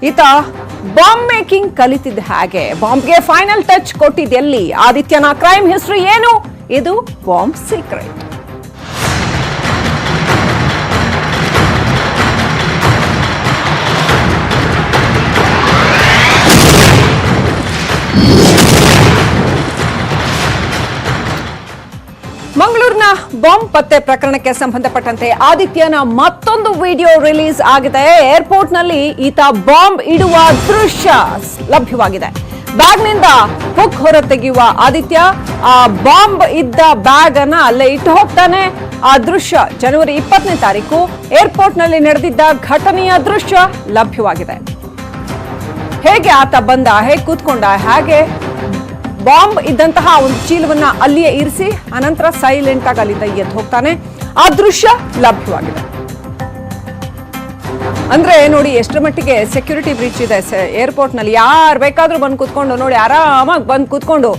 ಈತ bomb making ಕಲಿತಿದ್ದ ಹಾಗೆ ಬಾಂಬ್ಗೆ final touch ಕೊಟ್ಟಿದ್ದೆಲ್ಲಿ? ಆದಿತ್ಯನ crime history ಏನು? ಇದು ಬಾಂಬ್ ಸೀಕ್ರೆಟ್. ಮಂಗಳೂರಿನ ಬಾಂಬ್ ಪತ್ತೆ ಪ್ರಕರಣಕ್ಕೆ ಸಂಬಂಧಪಟ್ಟಂತೆ ಆದಿತ್ಯನ ಮತ್ತೊಂದು ವಿಡಿಯೋ ರಿಲೀಸ್ ಆಗಿದೆ. ಏರ್ಪೋರ್ಟ್ನಲ್ಲಿ ಈತ ಬಾಂಬ್ ಇಡುವ ದೃಶ್ಯ ಲಭ್ಯವಾಗಿದೆ. ಬ್ಯಾಗ್ನಿಂದ ಹುಕ್ ಹೊರ ತೆಗೆಯುವ ಆದಿತ್ಯ ಆ ಬಾಂಬ್ ಇದ್ದ ಬ್ಯಾಗ್ ಅನ್ನ ಅಲ್ಲೇ ಇಟ್ಟು ಹೋಗ್ತಾನೆ. ಆ ದೃಶ್ಯ ಜನವರಿ 20ನೇ ತಾರೀಕು ಏರ್ಪೋರ್ಟ್ನಲ್ಲಿ ನಡೆದಿದ್ದ ಘಟನೆಯ ದೃಶ್ಯ ಲಭ್ಯವಾಗಿದೆ. ಹೇಗೆ ಆತ ಬಂದ, ಹೇಗೆ ಕೂತ್ಕೊಂಡ, ಹಾಗೆ ಬಾಂಬ್ ಇದ್ದಂತಹ ಒಂದು ಚೀಲವನ್ನ ಅಲ್ಲಿಯೇ ಇರಿಸಿ ಅನಂತರ ಸೈಲೆಂಟ್ ಆಗಿ ಅಲ್ಲಿಂದ ಎದ್ದು ಹೋಗ್ತಾನೆ. ಆ ದೃಶ್ಯ ಲಭ್ಯವಾಗಿದೆ. ಅಂದ್ರೆ ನೋಡಿ ಎಷ್ಟರ ಮಟ್ಟಿಗೆ ಸೆಕ್ಯೂರಿಟಿ ಬ್ರೀಚ್ ಇದೆ ಏರ್ಪೋರ್ಟ್ ನಲ್ಲಿ. ಯಾರು ಬೇಕಾದ್ರೂ ಬಂದು ಕೂತ್ಕೊಂಡು ನೋಡಿ ಆರಾಮಾಗಿ ಬಂದು ಕೂತ್ಕೊಂಡು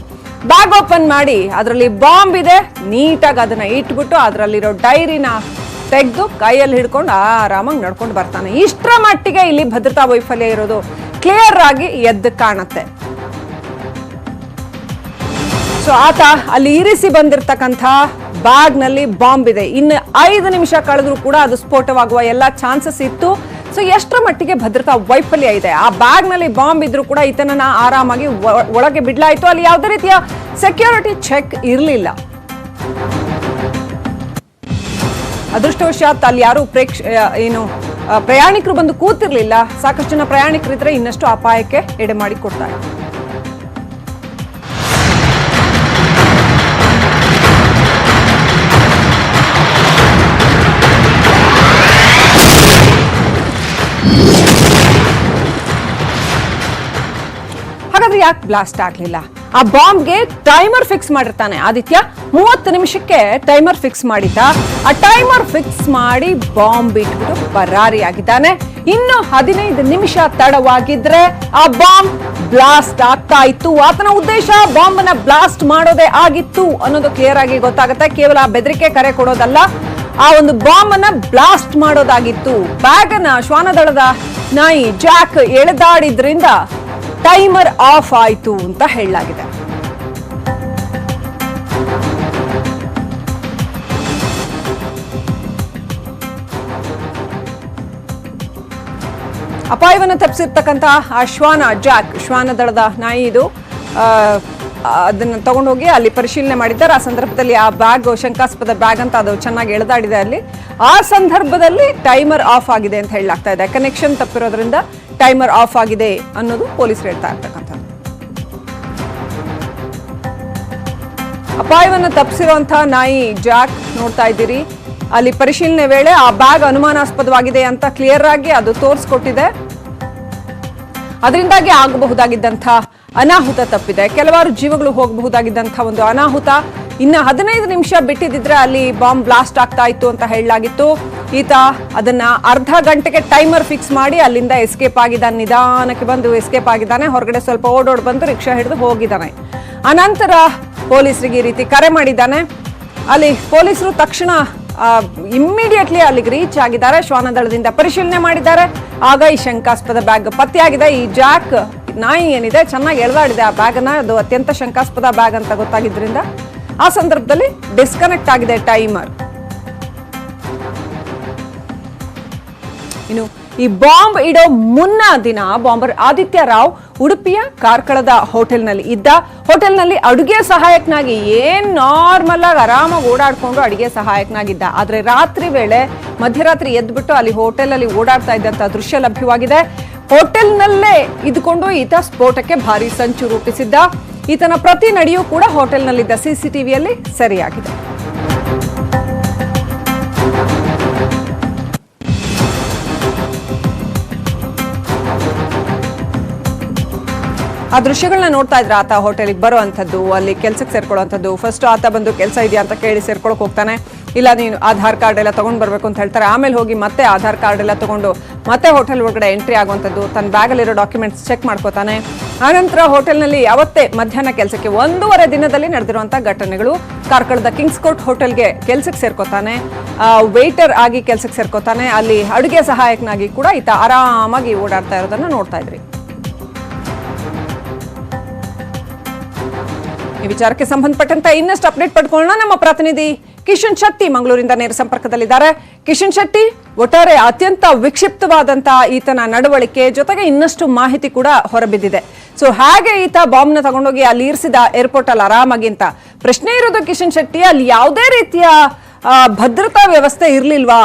ಬ್ಯಾಗ್ ಓಪನ್ ಮಾಡಿ ಅದರಲ್ಲಿ ಬಾಂಬ್ ಇದೆ, ನೀಟಾಗಿ ಅದನ್ನ ಇಟ್ಬಿಟ್ಟು ಅದರಲ್ಲಿರೋ ಡೈರಿನ ತೆಗೆದು ಕೈಯಲ್ಲಿ ಹಿಡ್ಕೊಂಡು ಆರಾಮಾಗಿ ನಡ್ಕೊಂಡು ಬರ್ತಾನೆ. ಇಷ್ಟರ ಮಟ್ಟಿಗೆ ಇಲ್ಲಿ ಭದ್ರತಾ ವೈಫಲ್ಯ ಇರೋದು ಕ್ಲಿಯರ್ ಆಗಿ ಎದ್ದು ಕಾಣುತ್ತೆ. ಸೊ ಆತ ಅಲ್ಲಿ ಇರಿಸಿ ಬಂದಿರತಕ್ಕಂಥ ಬ್ಯಾಗ್ ನಲ್ಲಿ ಬಾಂಬ್ ಇದೆ. ಇನ್ನು 5 ನಿಮಿಷ ಕಳೆದ್ರೂ ಕೂಡ ಅದು ಸ್ಫೋಟವಾಗುವ ಎಲ್ಲ ಚಾನ್ಸಸ್ ಇತ್ತು. ಸೊ ಎಷ್ಟರ ಮಟ್ಟಿಗೆ ಭದ್ರತಾ ವೈಫಲ್ಯ ಇದೆ. ಆ ಬ್ಯಾಗ್ ನಲ್ಲಿ ಬಾಂಬ್ ಇದ್ರೂ ಕೂಡ ಈತನನ್ನ ಆರಾಮಾಗಿ ಒಳಗೆ ಬಿಡ್ಲಾಯ್ತು. ಅಲ್ಲಿ ಯಾವುದೇ ರೀತಿಯ ಸೆಕ್ಯೂರಿಟಿ ಚೆಕ್ ಇರಲಿಲ್ಲ. ಅದೃಷ್ಟವಶಾತ್ ಅಲ್ಲಿ ಯಾರು ಪ್ರಯಾಣಿಕರು ಬಂದು ಕೂತಿರ್ಲಿಲ್ಲ. ಸಾಕಷ್ಟು ಜನ ಪ್ರಯಾಣಿಕರಿದ್ರೆ ಇನ್ನಷ್ಟು ಅಪಾಯಕ್ಕೆ ಎಡೆ ಮಾಡಿ ಕೊಡ್ತಾರೆ. ಹಾಗಾದ್ರೆ ಯಾಕೆ ಬ್ಲಾಸ್ಟ್ ಆಗ್ಲಿಲ್ಲ? ಆ ಬಾಂಬ್ಗೆ ಟೈಮರ್ ಫಿಕ್ಸ್ ಮಾಡಿರ್ತಾನೆ ಆದಿತ್ಯ. 30 ನಿಮಿಷಕ್ಕೆ ಟೈಮರ್ ಫಿಕ್ಸ್ ಮಾಡಿದ್ದ. ಆ ಟೈಮರ್ ಫಿಕ್ಸ್ ಮಾಡಿ ಬಾಂಬ್ ಇಟ್ಬಿಟ್ಟು ಪರಾರಿಯಾಗಿದ್ದಾನೆ. ಇನ್ನು 15 ನಿಮಿಷ ತಡವಾಗಿದ್ರೆ ಆ ಬಾಂಬ್ ಬ್ಲಾಸ್ಟ್ ಆಗ್ತಾ ಇತ್ತು. ಆತನ ಉದ್ದೇಶ ಬಾಂಬ್ ಅನ್ನ ಬ್ಲಾಸ್ಟ್ ಮಾಡೋದೇ ಆಗಿತ್ತು ಅನ್ನೋದು ಕ್ಲಿಯರ್ ಆಗಿ ಗೊತ್ತಾಗುತ್ತೆ. ಕೇವಲ ಬೆದರಿಕೆ ಕರೆ ಕೊಡೋದಲ್ಲ, ಆ ಒಂದು ಬಾಂಬ್ ಅನ್ನ ಬ್ಲಾಸ್ಟ್ ಮಾಡೋದಾಗಿತ್ತು. ಬ್ಯಾಗ್ ಅನ್ನ ಶ್ವಾನದಳದ ನಾಯಿ ಜಾಕ್ ಎಳೆದಾಡಿದ್ರಿಂದ ಟೈಮರ್ ಆಫ್ ಆಯ್ತು ಅಂತ ಹೇಳಲಾಗಿದೆ. ಅಪಾಯವನ್ನು ತಪ್ಪಿಸಿರ್ತಕ್ಕಂಥ ಆ ಶ್ವಾನದಳದ ನಾಯಿ ಇದು ಅದನ್ನ ತಗೊಂಡೋಗಿ ಅಲ್ಲಿ ಪರಿಶೀಲನೆ ಮಾಡಿದ್ದಾರೆ. ಆ ಸಂದರ್ಭದಲ್ಲಿ ಆ ಬ್ಯಾಗ್ ಶಂಕಾಸ್ಪದ ಬ್ಯಾಗ್ ಅಂತ ಅದು ಚೆನ್ನಾಗಿ ಎಳೆದಾಡಿದೆ. ಅಲ್ಲಿ ಆ ಸಂದರ್ಭದಲ್ಲಿ ಟೈಮರ್ ಆಫ್ ಆಗಿದೆ ಅಂತ ಹೇಳಲಾಗ್ತಾ ಇದೆ. ಕನೆಕ್ಷನ್ ತಪ್ಪಿರೋದ್ರಿಂದ ಟೈಮರ್ ಆಫ್ ಆಗಿದೆ ಅನ್ನೋದು ಪೊಲೀಸರು ಹೇಳ್ತಾ ಇರ್ತಕ್ಕಂಥದ್ದು. ಅಪಾಯವನ್ನು ತಪ್ಪಿಸಿರುವಂತಹ ನಾಯಿ ಜಾಕ್ ನೋಡ್ತಾ ಇದ್ದೀರಿ. ಅಲ್ಲಿ ಪರಿಶೀಲನೆ ವೇಳೆ ಆ ಬ್ಯಾಗ್ ಅನುಮಾನಾಸ್ಪದವಾಗಿದೆ ಅಂತ ಕ್ಲಿಯರ್ ಆಗಿ ಅದು ತೋರಿಸ್ಕೊಟ್ಟಿದೆ. ಅದರಿಂದಾಗಿ ಆಗಬಹುದಾಗಿದ್ದಂಥ ಅನಾಹುತ ತಪ್ಪಿದೆ. ಕೆಲವಾರು ಜೀವಗಳು ಹೋಗಬಹುದಾಗಿದ್ದಂಥ ಒಂದು ಅನಾಹುತ. ಇನ್ನು 15 ನಿಮಿಷ ಬಿಟ್ಟಿದ್ರೆ ಅಲ್ಲಿ ಬಾಂಬ್ ಬ್ಲಾಸ್ಟ್ ಆಗ್ತಾ ಇತ್ತು ಅಂತ ಹೇಳಲಾಗಿತ್ತು. ಈತ ಅದನ್ನ ಅರ್ಧ ಗಂಟೆಗೆ ಟೈಮರ್ ಫಿಕ್ಸ್ ಮಾಡಿ ಅಲ್ಲಿಂದ ಎಸ್ಕೇಪ್ ಆಗಿದ್ದಾನೆ. ನಿಧಾನಕ್ಕೆ ಬಂದು ಎಸ್ಕೇಪ್ ಆಗಿದ್ದಾನೆ. ಹೊರಗಡೆ ಸ್ವಲ್ಪ ಓಡೋಡ್ ಬಂದು ರಿಕ್ಷಾ ಹಿಡಿದು ಹೋಗಿದ್ದಾನೆ. ಅನಂತರ ಪೊಲೀಸರಿಗೆ ಈ ರೀತಿ ಕರೆ ಮಾಡಿದ್ದಾನೆ. ಅಲ್ಲಿ ಪೊಲೀಸರು ತಕ್ಷಣ ಇಮ್ಮಿಡಿಯೇಟ್ಲಿ ಅಲ್ಲಿಗೆ ರೀಚ್ ಆಗಿದ್ದಾರೆ. ಶ್ವಾನದಳದಿಂದ ಪರಿಶೀಲನೆ ಮಾಡಿದ್ದಾರೆ. ಆಗ ಈ ಶಂಕಾಸ್ಪದ ಬ್ಯಾಗ್ ಪತ್ತೆಯಾಗಿದೆ. ಈ ಜಾಕ್ ನಾಯಿ ಏನಿದೆ ಚೆನ್ನಾಗಿ ಎಳೆದಾಡಿದೆ ಆ ಬ್ಯಾಗ್ ಅನ್ನ. ಅದು ಅತ್ಯಂತ ಶಂಕಾಸ್ಪದ ಬ್ಯಾಗ್ ಅಂತ ಗೊತ್ತಾಗಿದ್ರಿಂದ ಆ ಸಂದರ್ಭದಲ್ಲಿ ಡಿಸ್ಕನೆಕ್ಟ್ ಆಗಿದೆ ಟೈಮರ್. ಇನ್ನು ಈ ಬಾಂಬ್ ಇಡೋ ಮುನ್ನ ದಿನ ಬಾಂಬರ್ ಆದಿತ್ಯ ರಾವ್ ಉಡುಪಿಯ ಕಾರ್ಕಳದ ಹೋಟೆಲ್ನಲ್ಲಿ ಇದ್ದ. ಹೋಟೆಲ್ನಲ್ಲಿ ಅಡುಗೆ ಸಹಾಯಕನಾಗಿ ಏನ್ ನಾರ್ಮಲ್ ಆಗಿ ಆರಾಮಾಗಿ ಓಡಾಡ್ಕೊಂಡು ಅಡುಗೆ ಸಹಾಯಕನಾಗಿದ್ದ. ಆದ್ರೆ ರಾತ್ರಿ ವೇಳೆ ಮಧ್ಯರಾತ್ರಿ ಎದ್ಬಿಟ್ಟು ಅಲ್ಲಿ ಹೋಟೆಲ್ ಅಲ್ಲಿ ಓಡಾಡ್ತಾ ಇದ್ದಂತ ದೃಶ್ಯ ಲಭ್ಯವಾಗಿದೆ. ಹೋಟೆಲ್ನಲ್ಲೇ ಇದ್ಕೊಂಡು ಈತ ಸ್ಫೋಟಕ್ಕೆ ಭಾರಿ ಸಂಚು ರೂಪಿಸಿದ್ದ. ಈತನ ಪ್ರತಿ ನಡೆಯೂ ಕೂಡ ಹೋಟೆಲ್ನಲ್ಲಿದ್ದ ಸಿಸಿಟಿವಿಯಲ್ಲಿ ಸೆರೆಯಾಗಿದೆ. ಆ ದೃಶ್ಯಗಳನ್ನ ನೋಡ್ತಾ ಇದ್ರೆ ಆತ ಹೋಟೆಲ್ಗೆ ಬರುವಂಥದ್ದು, ಅಲ್ಲಿ ಕೆಲ್ಸಕ್ಕೆ ಸೇರ್ಕೊಳ್ಳುವಂಥದ್ದು. ಫಸ್ಟ್ ಆತ ಬಂದು ಕೆಲಸ ಇದೆಯಾ ಅಂತ ಕೇಳಿ ಸೇರ್ಕೊಳಕ್ ಹೋಗ್ತಾನೆ. ಇಲ್ಲ ನೀನು ಆಧಾರ್ ಕಾರ್ಡ್ ಎಲ್ಲ ತಗೊಂಡ್ ಬರ್ಬೇಕು ಅಂತ ಹೇಳ್ತಾರೆ. ಆಮೇಲೆ ಹೋಗಿ ಮತ್ತೆ ಆಧಾರ್ ಕಾರ್ಡ್ ಎಲ್ಲ ತಗೊಂಡು ಮತ್ತೆ ಹೋಟೆಲ್ ಒಳಗಡೆ ಎಂಟ್ರಿ ಆಗುವಂಥದ್ದು. ತನ್ನ ಬ್ಯಾಗಲ್ಲಿರೋ ಡಾಕ್ಯುಮೆಂಟ್ಸ್ ಚೆಕ್ ಮಾಡ್ಕೋತಾನೆ. ಆನಂತರ ಹೋಟೆಲ್ನಲ್ಲಿ ಅವತ್ತೇ ಮಧ್ಯಾಹ್ನ ಕೆಲಸಕ್ಕೆ 1.5 ದಿನದಲ್ಲಿ ನಡೆದಿರುವಂತಹ ಘಟನೆಗಳು. ಕಾರ್ಕಳದ ಕಿಂಗ್ಸ್ ಕೋರ್ಟ್ ಹೋಟೆಲ್ಗೆ ಕೆಲಸಕ್ಕೆ ಸೇರ್ಕೋತಾನೆ, ವೇಟರ್ ಆಗಿ ಕೆಲಸಕ್ಕೆ ಸೇರ್ಕೋತಾನೆ, ಅಲ್ಲಿ ಅಡುಗೆ ಸಹಾಯಕನಾಗಿ ಕೂಡ ಈತ ಆರಾಮಾಗಿ ಓಡಾಡ್ತಾ ಇರೋದನ್ನ ನೋಡ್ತಾ ಇದ್ರಿ. ಈ ವಿಚಾರಕ್ಕೆ ಸಂಬಂಧಪಟ್ಟಂತ ಇನ್ನಷ್ಟು ಅಪ್ಡೇಟ್ ಪಡ್ಕೊಳ್ಳೋಣ. ನಮ್ಮ ಪ್ರತಿನಿಧಿ ಕಿಶನ್ ಶೆಟ್ಟಿ ಮಂಗಳೂರಿಂದ ನೇರ ಸಂಪರ್ಕದಲ್ಲಿದ್ದಾರೆ. ಕಿಶನ್ ಶೆಟ್ಟಿ, ಒಟ್ಟಾರೆ ಅತ್ಯಂತ ವಿಕ್ಷಿಪ್ತವಾದಂತಹ ಈತನ ನಡವಳಿಕೆ ಜೊತೆಗೆ ಇನ್ನಷ್ಟು ಮಾಹಿತಿ ಕೂಡ ಹೊರಬಿದ್ದಿದೆ. ಸೊ ಹಾಗೆ ಈತ ಬಾಂಬ್ನ ತಗೊಂಡೋಗಿ ಅಲ್ಲಿ ಇರಿಸಿದ ಏರ್ಪೋರ್ಟ್ ಅಲ್ಲಿ ಆರಾಮಾಗಿ ಅಂತ ಪ್ರಶ್ನೆ ಇರೋದು ಕಿಶನ್ ಶೆಟ್ಟಿ, ಅಲ್ಲಿ ಯಾವುದೇ ರೀತಿಯ ಭದ್ರತಾ ವ್ಯವಸ್ಥೆ ಇರ್ಲಿಲ್ವಾ?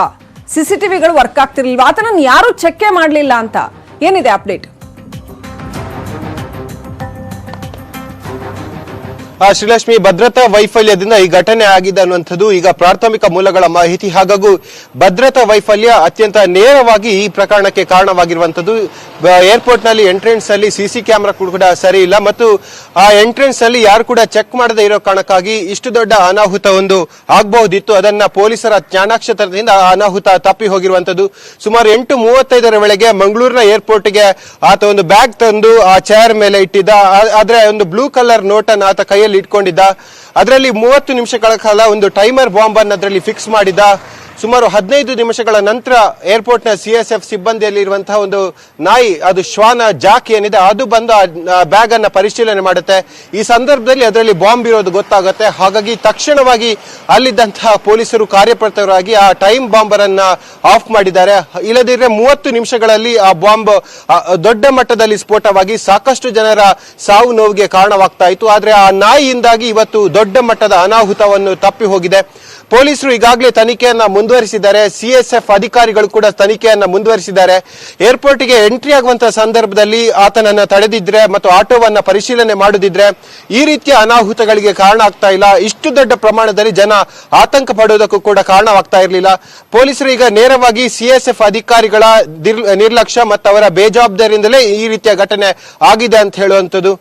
ಸಿಸಿಟಿವಿಗಳು ವರ್ಕ್ ಆಗ್ತಿರ್ಲಿಲ್ವಾ? ಆತನನ್ನು ಯಾರು ಚೆಕ್ ಮಾಡಲಿಲ್ಲ ಅಂತ ಏನಿದೆ ಅಪ್ಡೇಟ್? ಶ್ರೀಲಕ್ಷ್ಮಿ, ಭದ್ರತಾ ವೈಫಲ್ಯದಿಂದ ಈ ಘಟನೆ ಆಗಿದೆ ಅನ್ನುವಂಥದ್ದು ಈಗ ಪ್ರಾಥಮಿಕ ಮೂಲಗಳ ಮಾಹಿತಿ. ಹಾಗಾಗಿ ಭದ್ರತಾ ವೈಫಲ್ಯ ಅತ್ಯಂತ ನೇರವಾಗಿ ಈ ಪ್ರಕರಣಕ್ಕೆ ಕಾರಣವಾಗಿರುವಂತದ್ದು. ಏರ್ಪೋರ್ಟ್ ನಲ್ಲಿ ಎಂಟ್ರೆನ್ಸ್ ಅಲ್ಲಿ ಸಿಸಿ ಕ್ಯಾಮೆರಾ ಕೂಡ ಸರಿ ಇಲ್ಲ ಮತ್ತು ಆ ಎಂಟ್ರೆನ್ಸ್ ಅಲ್ಲಿ ಯಾರು ಕೂಡ ಚೆಕ್ ಮಾಡದೇ ಇರೋ ಕಾರಣಕ್ಕಾಗಿ ಇಷ್ಟು ದೊಡ್ಡ ಅನಾಹುತ ಒಂದು ಆಗಬಹುದಿತ್ತು. ಅದನ್ನ ಪೊಲೀಸರ ಚಾಣಾಕ್ಷತನದಿಂದ ಅನಾಹುತ ತಪ್ಪಿ ಹೋಗಿರುವಂತದ್ದು. ಸುಮಾರು 8:35 ವೇಳೆಗೆ ಮಂಗಳೂರಿನ ಏರ್ಪೋರ್ಟ್ಗೆ ಆತ ಒಂದು ಬ್ಯಾಗ್ ತಂದು ಆ ಚೇರ್ ಮೇಲೆ ಇಟ್ಟಿದ್ದ. ಆದ್ರೆ ಒಂದು ಬ್ಲೂ ಕಲರ್ ನೋಟ್ ಅನ್ನು ಆತ ಕೈಯಲ್ಲಿ ಇಟ್ಕೊಂಡಿದ್ದ. ಅದರಲ್ಲಿ 30 ನಿಮಿಷಗಳ ಕಾಲ ಒಂದು ಟೈಮರ್ ಬಾಂಬ್ ಅನ್ನು ಅದರಲ್ಲಿ ಫಿಕ್ಸ್ ಮಾಡಿದ್ದ. ಸುಮಾರು 15 ನಿಮಿಷಗಳ ನಂತರ ಏರ್ಪೋರ್ಟ್ ನ CSF ಸಿಬ್ಬಂದಿಯಲ್ಲಿ ಇರುವಂತಹ ಒಂದು ನಾಯಿ, ಅದು ಶ್ವಾನ ಜಾಕ್ ಏನಿದೆ, ಅದು ಬಂದು ಆ ಬ್ಯಾಗ್ ಅನ್ನ ಪರಿಶೀಲನೆ ಮಾಡುತ್ತೆ. ಈ ಸಂದರ್ಭದಲ್ಲಿ ಅದರಲ್ಲಿ ಬಾಂಬ್ ಇರೋದು ಗೊತ್ತಾಗುತ್ತೆ. ಹಾಗಾಗಿ ತಕ್ಷಣವಾಗಿ ಅಲ್ಲಿದ್ದಂತಹ ಪೊಲೀಸರು ಕಾರ್ಯಪ್ರವೃತ್ತರಾಗಿ ಆ ಟೈಮ್ ಬಾಂಬರ್ ಅನ್ನ ಆಫ್ ಮಾಡಿದ್ದಾರೆ. ಇಲ್ಲದಿದ್ರೆ 30 ನಿಮಿಷಗಳಲ್ಲಿ ಆ ಬಾಂಬ್ ದೊಡ್ಡ ಮಟ್ಟದಲ್ಲಿ ಸ್ಫೋಟವಾಗಿ ಸಾಕಷ್ಟು ಜನರ ಸಾವು ನೋವಿಗೆ ಕಾರಣವಾಗ್ತಾ ಇತ್ತು. ಆದ್ರೆ ಆ ನಾಯಿಯಿಂದಾಗಿ ಇವತ್ತು ದೊಡ್ಡ ಮಟ್ಟದ ಅನಾಹುತವನ್ನು ತಪ್ಪಿ ಹೋಗಿದೆ. ಪೊಲೀಸರು ಈಗಾಗಲೇ ತನಿಖೆಯನ್ನ ಮುಂದುವರಿಸಿದ್ದಾರೆ. CSF ಅಧಿಕಾರಿಗಳು ಕೂಡ ತನಿಖೆಯನ್ನ ಮುಂದುವರಿಸಿದ್ದಾರೆ. ಏರ್ಪೋರ್ಟ್ಗೆ ಎಂಟ್ರಿ ಆಗುವಂತಹ ಸಂದರ್ಭದಲ್ಲಿ ಆತನನ್ನ ತಡೆದಿದ್ರೆ ಮತ್ತು ಆಟೋವನ್ನ ಪರಿಶೀಲನೆ ಮಾಡದಿದ್ರೆ ಈ ರೀತಿಯ ಅನಾಹುತಗಳಿಗೆ ಕಾರಣ ಆಗ್ತಾ ಇಲ್ಲ. ಇಷ್ಟು ದೊಡ್ಡ ಪ್ರಮಾಣದಲ್ಲಿ ಜನ ಆತಂಕ ಪಡುವುದಕ್ಕೂ ಕೂಡ ಕಾರಣವಾಗ್ತಾ ಇರಲಿಲ್ಲ. ಪೊಲೀಸರು ಈಗ ನೇರವಾಗಿ CSF ಅಧಿಕಾರಿಗಳ ನಿರ್ಲಕ್ಷ್ಯ ಮತ್ತು ಅವರ ಬೇಜವಾಬ್ದಾರಿಯಿಂದಲೇ ಈ ರೀತಿಯ ಘಟನೆ ಆಗಿದೆ ಅಂತ ಹೇಳುವಂಥದ್ದು.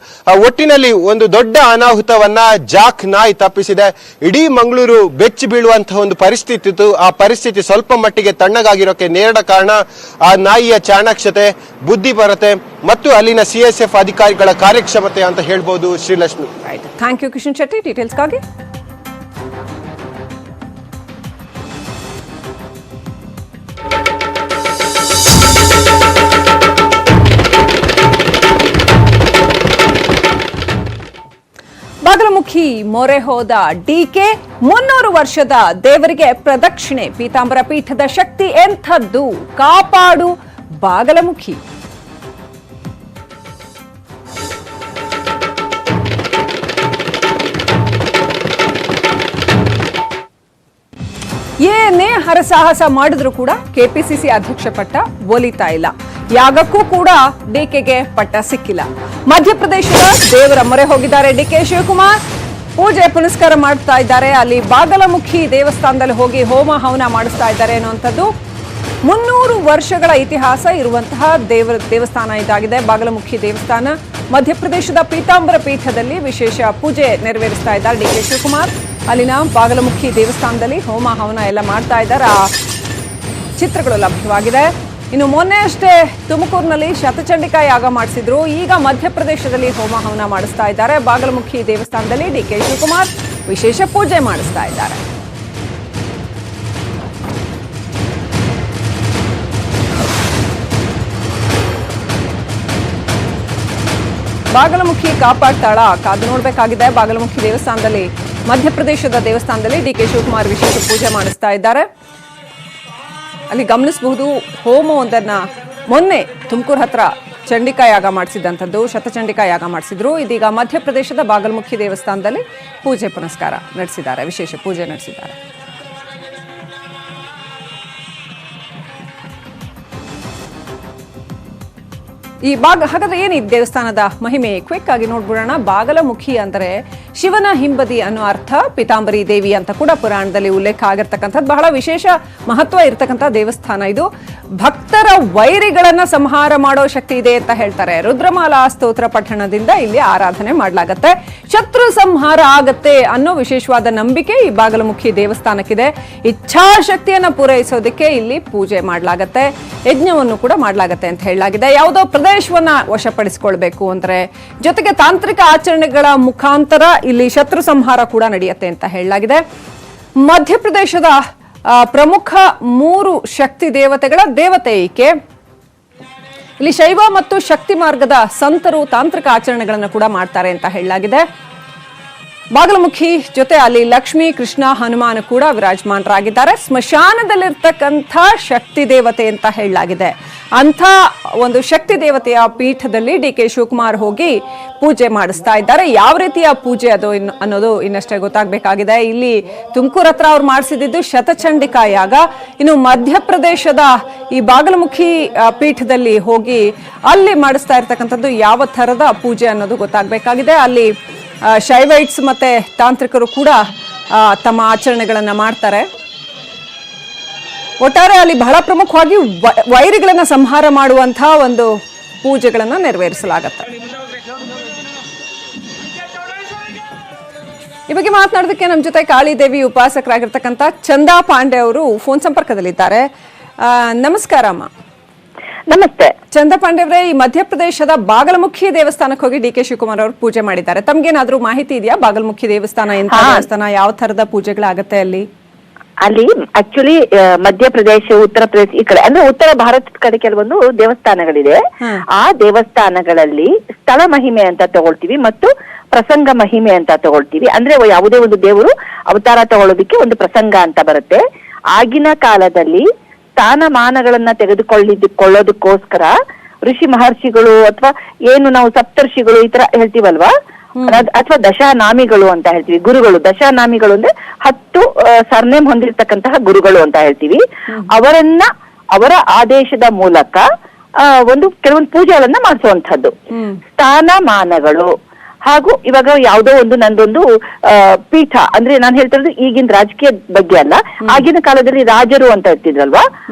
ಒಟ್ಟಿನಲ್ಲಿ ಒಂದು ದೊಡ್ಡ ಅನಾಹುತವನ್ನ ಜಾಕ್ ನಾಯಿ ತಪ್ಪಿಸಿದೆ. ಇಡೀ ಮಂಗಳೂರು ಬೆಚ್ಚಿ ಬೀಳುವಂತಹ ಒಂದು ಪರಿಸ್ಥಿತಿ ಇತ್ತು. ಆ ಪರಿಸ್ಥಿತಿ ಸ್ವಲ್ಪ ಮಟ್ಟಿಗೆ ತಣ್ಣಗಾಗಿರೋಕೆ ನೇರ ಕಾರಣ ಆ ನಾಯಿಯ ಚಾಣಾಕ್ಷತೆ, ಬುದ್ಧಿಪರತೆ ಮತ್ತು ಅಲ್ಲಿನ CSF ಅಧಿಕಾರಿಗಳ ಕಾರ್ಯಕ್ಷಮತೆ ಅಂತ ಹೇಳ್ಬೋದು. ಶ್ರೀಲಕ್ಷ್ಮಿ, ಥ್ಯಾಂಕ್ ಯು ಕಿಶನ್ ಶೆಟ್ಟಿ ಡೀಟೇಲ್ಸ್ಗಾಗಿ. ಬಾಗಲಮುಖಿ ಮೊರೆ ಹೋದ ಡಿಕೆ, 300 ವರ್ಷದ ದೇವರಿಗೆ ಪ್ರದಕ್ಷಿಣೆ. ಪೀತಾಂಬರ ಪೀಠದ ಶಕ್ತಿ ಎಂಥದ್ದು, ಕಾಪಾಡು ಬಾಗಲಮುಖಿ. ಏನೇ ಹರಸಾಹಸ ಮಾಡಿದ್ರು ಕೂಡ KPCC ಅಧ್ಯಕ್ಷ ಪಟ್ಟ ಒಲಿತಾ ಇಲ್ಲ. ಯಾಗಕ್ಕೂ ಕೂಡ ಡಿಕೆಗೆ ಪಟ್ಟ ಸಿಕ್ಕಿಲ್ಲ. ಮಧ್ಯಪ್ರದೇಶದ ದೇವರ ಮೊರೆ ಹೋಗಿದ್ದಾರೆ DK ಶಿವಕುಮಾರ್. ಪೂಜೆ ಪುನಸ್ಕಾರ ಮಾಡ್ತಾ ಇದ್ದಾರೆ. ಅಲ್ಲಿ ಬಾಗಲಮುಖಿ ದೇವಸ್ಥಾನದಲ್ಲಿ ಹೋಗಿ ಹೋಮ ಹವನ ಮಾಡಿಸ್ತಾ ಇದ್ದಾರೆ ಅನ್ನುವಂಥದ್ದು. 300 ವರ್ಷಗಳ ಇತಿಹಾಸ ಇರುವಂತಹ ದೇವಸ್ಥಾನ ಇದಾಗಿದೆ ಬಾಗಲಮುಖಿ ದೇವಸ್ಥಾನ. ಮಧ್ಯಪ್ರದೇಶದ ಪೀತಾಂಬರ ಪೀಠದಲ್ಲಿ ವಿಶೇಷ ಪೂಜೆ ನೆರವೇರಿಸ್ತಾ ಇದ್ದಾರೆ DK ಶಿವಕುಮಾರ್. ಅಲ್ಲಿನ ಬಾಗಲಮುಖಿ ದೇವಸ್ಥಾನದಲ್ಲಿ ಹೋಮ ಹವನ ಎಲ್ಲ ಮಾಡ್ತಾ ಇದ್ದಾರೆ. ಆ ಚಿತ್ರಗಳು ಲಭ್ಯವಾಗಿದೆ. ಇನ್ನು ಮೊನ್ನೆ ಅಷ್ಟೇ ತುಮಕೂರಿನಲ್ಲಿ ಶತಚಂಡಿಕಾ ಯಾಗ ಮಾಡಿಸಿದ್ರು. ಈಗ ಮಧ್ಯಪ್ರದೇಶದಲ್ಲಿ ಹೋಮ ಹವನ ಮಾಡಿಸ್ತಾ ಇದ್ದಾರೆ. ಬಾಗಲಮುಖಿ ದೇವಸ್ಥಾನದಲ್ಲಿ DK ಶಿವಕುಮಾರ್ ವಿಶೇಷ ಪೂಜೆ ಮಾಡಿಸ್ತಾ ಇದ್ದಾರೆ. ಬಾಗಲಮುಖಿ ಕಾಪಾಡ್ತಾಳ, ಕಾದು ನೋಡ್ಬೇಕಾಗಿದೆ. ಬಾಗಲಮುಖಿ ದೇವಸ್ಥಾನದಲ್ಲಿ, ಮಧ್ಯಪ್ರದೇಶದ ದೇವಸ್ಥಾನದಲ್ಲಿ DK ಶಿವಕುಮಾರ್ ವಿಶೇಷ ಪೂಜೆ ಮಾಡಿಸ್ತಾ ಇದ್ದಾರೆ. ಅಲ್ಲಿ ಗಮನಿಸಬಹುದು, ಹೋಮವೊಂದನ್ನ ಮೊನ್ನೆ ತುಮಕೂರು ಹತ್ರ ಚಂಡಿಕಾ ಯಾಗ ಮಾಡಿಸಿದಂಥದ್ದು, ಶತಚಂಡಿಕಾ ಯಾಗ ಮಾಡಿಸಿದ್ರು. ಇದೀಗ ಮಧ್ಯಪ್ರದೇಶದ ಬಾಗಲಮುಖಿ ದೇವಸ್ಥಾನದಲ್ಲಿ ಪೂಜೆ ಪುನಸ್ಕಾರ ನಡೆಸಿದ್ದಾರೆ, ವಿಶೇಷ ಪೂಜೆ ನಡೆಸಿದ್ದಾರೆ. ಹಾಗಾದ್ರೆ ಏನು ಈ ದೇವಸ್ಥಾನದ ಮಹಿಮೆ, ಕ್ವಿಕ್ ಆಗಿ ನೋಡ್ಬಿಡೋಣ. ಬಾಗಲಮುಖಿ ಅಂದರೆ ಶಿವನ ಹಿಂಬದಿ ಅನ್ನೋ ಅರ್ಥ ಪೀತಾಂಬರಿ ದೇವಿ ಅಂತ ಕೂಡ ಪುರಾಣದಲ್ಲಿ ಉಲ್ಲೇಖ ಆಗಿರ್ತಕ್ಕಂಥದ್ದು. ಬಹಳ ವಿಶೇಷ ಮಹತ್ವ ಇರತಕ್ಕಂಥ ದೇವಸ್ಥಾನ ಇದು. ಭಕ್ತರ ವೈರಿಗಳನ್ನ ಸಂಹಾರ ಮಾಡೋ ಶಕ್ತಿ ಇದೆ ಅಂತ ಹೇಳ್ತಾರೆ. ರುದ್ರಮಾಲಾ ಸ್ತೋತ್ರ ಪಠಣದಿಂದ ಇಲ್ಲಿ ಆರಾಧನೆ ಮಾಡಲಾಗತ್ತೆ. ಶತ್ರು ಸಂಹಾರ ಆಗತ್ತೆ ಅನ್ನೋ ವಿಶೇಷವಾದ ನಂಬಿಕೆ ಈ ಬಾಗಲಮುಖಿ ದೇವಸ್ಥಾನಕ್ಕಿದೆ. ಇಚ್ಛಾಶಕ್ತಿಯನ್ನ ಪೂರೈಸೋದಕ್ಕೆ ಇಲ್ಲಿ ಪೂಜೆ ಮಾಡಲಾಗತ್ತೆ, ಯಜ್ಞವನ್ನು ಕೂಡ ಮಾಡಲಾಗತ್ತೆ ಅಂತ ಹೇಳಲಾಗಿದೆ. ಯಾವುದೋ ಪ್ರದೇಶವನ್ನ ವಶಪಡಿಸಿಕೊಳ್ಬೇಕು ಅಂದ್ರೆ, ಜೊತೆಗೆ ತಾಂತ್ರಿಕ ಆಚರಣೆಗಳ ಮುಖಾಂತರ ಇಲ್ಲಿ ಶತ್ರು ಸಂಹಾರ ಕೂಡ ನಡೆಯುತ್ತೆ ಅಂತ ಹೇಳಲಾಗಿದೆ. ಮಧ್ಯಪ್ರದೇಶದ ಪ್ರಮುಖ 3 ಶಕ್ತಿ ದೇವತೆಗಳ ದೇವತೆ ಈಕೆ. ಇಲ್ಲಿ ಶೈವ ಮತ್ತು ಶಕ್ತಿ ಮಾರ್ಗದ ಸಂತರು ತಾಂತ್ರಿಕ ಆಚರಣೆಗಳನ್ನು ಕೂಡ ಮಾಡ್ತಾರೆ ಅಂತ ಹೇಳಲಾಗಿದೆ. ಬಾಗಲಮುಖಿ ಜೊತೆ ಅಲ್ಲಿ ಲಕ್ಷ್ಮೀ, ಕೃಷ್ಣ, ಹನುಮಾನ ಕೂಡ ವಿರಾಜಮಾನರಾಗಿದ್ದಾರೆ. ಸ್ಮಶಾನದಲ್ಲಿರ್ತಕ್ಕಂಥ ಶಕ್ತಿ ದೇವತೆ ಅಂತ ಹೇಳಲಾಗಿದೆ. ಅಂಥ ಒಂದು ಶಕ್ತಿ ದೇವತೆಯ ಪೀಠದಲ್ಲಿ ಡಿ ಕೆ ಶಿವಕುಮಾರ್ ಹೋಗಿ ಪೂಜೆ ಮಾಡಿಸ್ತಾ ಇದ್ದಾರೆ. ಯಾವ ರೀತಿಯ ಪೂಜೆ ಅದು ಅನ್ನೋದು ಇನ್ನಷ್ಟೇ ಗೊತ್ತಾಗಬೇಕಾಗಿದೆ. ಇಲ್ಲಿ ತುಮಕೂರು ಹತ್ರ ಅವ್ರು ಮಾಡಿಸಿದ್ದು ಶತಚಂಡಿಕಾ ಯಾಗ. ಇನ್ನು ಮಧ್ಯಪ್ರದೇಶದ ಈ ಬಾಗಲಮುಖಿ ಪೀಠದಲ್ಲಿ ಹೋಗಿ ಅಲ್ಲಿ ಮಾಡಿಸ್ತಾ ಇರ್ತಕ್ಕಂಥದ್ದು ಯಾವ ಥರದ ಪೂಜೆ ಅನ್ನೋದು ಗೊತ್ತಾಗಬೇಕಾಗಿದೆ. ಅಲ್ಲಿ ಶೈವೈಟ್ಸ್ ಮತ್ತೆ ತಾಂತ್ರಿಕರು ಕೂಡ ತಮ್ಮ ಆಚರಣೆಗಳನ್ನ ಮಾಡ್ತಾರೆ. ಒಟ್ಟಾರೆ ಅಲ್ಲಿ ಬಹಳ ಪ್ರಮುಖವಾಗಿ ವೈರಿಗಳನ್ನ ಸಂಹಾರ ಮಾಡುವಂತಹ ಒಂದು ಪೂಜೆಗಳನ್ನ ನೆರವೇರಿಸಲಾಗತ್ತೆ. ಈ ಬಗ್ಗೆ ಮಾತನಾಡೋದಕ್ಕೆ ನಮ್ಮ ಜೊತೆ ಕಾಳಿದೇವಿ ಉಪಾಸಕರಾಗಿರ್ತಕ್ಕಂಥ ಚಂದಾ ಪಾಂಡೆ ಅವರು ಫೋನ್ ಸಂಪರ್ಕದಲ್ಲಿದ್ದಾರೆ. ನಮಸ್ಕಾರ ಅಮ್ಮ. ನಮಸ್ತೆ. ಚಂದಾ ಪಾಂಡೆ ಅವರೇ, ಈ ಮಧ್ಯಪ್ರದೇಶದ ಬಾಗಲಮುಖಿ ದೇವಸ್ಥಾನಕ್ಕೆ ಹೋಗಿ ಡಿ ಕೆ ಶಿವಕುಮಾರ್ ಅವರು ಪೂಜೆ ಮಾಡಿದ್ದಾರೆ. ತಮ್ಗೇನಾದ್ರೂ ಮಾಹಿತಿ ಇದೆಯಾ? ಬಾಗಲಮುಖಿ ದೇವಸ್ಥಾನ ಎಂತ ದೇವಸ್ಥಾನ, ಯಾವ ತರದ ಪೂಜೆಗಳಾಗತ್ತೆ ಅಲ್ಲಿ? ಅಲ್ಲಿ ಆಕ್ಚುಲಿ ಮಧ್ಯಪ್ರದೇಶ, ಉತ್ತರ ಪ್ರದೇಶ ಈ ಕಡೆ ಅಂದ್ರೆ ಉತ್ತರ ಭಾರತದ ಕಡೆ ಕೆಲವೊಂದು ದೇವಸ್ಥಾನಗಳಿದೆ. ಆ ದೇವಸ್ಥಾನಗಳಲ್ಲಿ ಸ್ಥಳ ಮಹಿಮೆ ಅಂತ ತಗೊಳ್ತೀವಿ ಮತ್ತು ಪ್ರಸಂಗ ಮಹಿಮೆ ಅಂತ ತಗೊಳ್ತೀವಿ. ಅಂದ್ರೆ ಯಾವುದೇ ಒಂದು ದೇವರು ಅವತಾರ ತಗೊಳ್ಳೋದಿಕ್ಕೆ ಒಂದು ಪ್ರಸಂಗ ಅಂತ ಬರುತ್ತೆ. ಆಗಿನ ಕಾಲದಲ್ಲಿ ಸ್ಥಾನಮಾನಗಳನ್ನ ತೆಗೆದುಕೊಳ್ಳೋದಕ್ಕೋಸ್ಕರ ಋಷಿ ಮಹರ್ಷಿಗಳು ಅಥವಾ ಏನು ನಾವು ಸಪ್ತರ್ಷಿಗಳು ಈ ತರ ಹೇಳ್ತೀವಲ್ವಾ, ಅಥವಾ ದಶಾನಾಮಿಗಳು ಅಂತ ಹೇಳ್ತೀವಿ. ಗುರುಗಳು, ದಶಾನಾಮಿಗಳು ಅಂದ್ರೆ 10 ಸರ್ನೇಮ್ ಹೊಂದಿರತಕ್ಕಂತಹ ಗುರುಗಳು ಅಂತ ಹೇಳ್ತೀವಿ. ಅವರ ಆದೇಶದ ಮೂಲಕ ಕೆಲವೊಂದು ಪೂಜೆಗಳನ್ನ ಮಾಡಿಸುವಂತಹದ್ದು ಸ್ಥಾನಮಾನಗಳು. ಹಾಗೂ ಇವಾಗ ಯಾವುದೋ ಒಂದು ನಂದೊಂದು ಪೀಠ ಅಂದ್ರೆ ನಾನು ಹೇಳ್ತಿರೋದು ಈಗಿನ ರಾಜಕೀಯ ಬಗ್ಗೆ ಅಲ್ಲ, ಆಗಿನ ಕಾಲದಲ್ಲಿ ರಾಜರು ಅಂತ ಇರ್ತಿದ್ರಲ್ವಾ,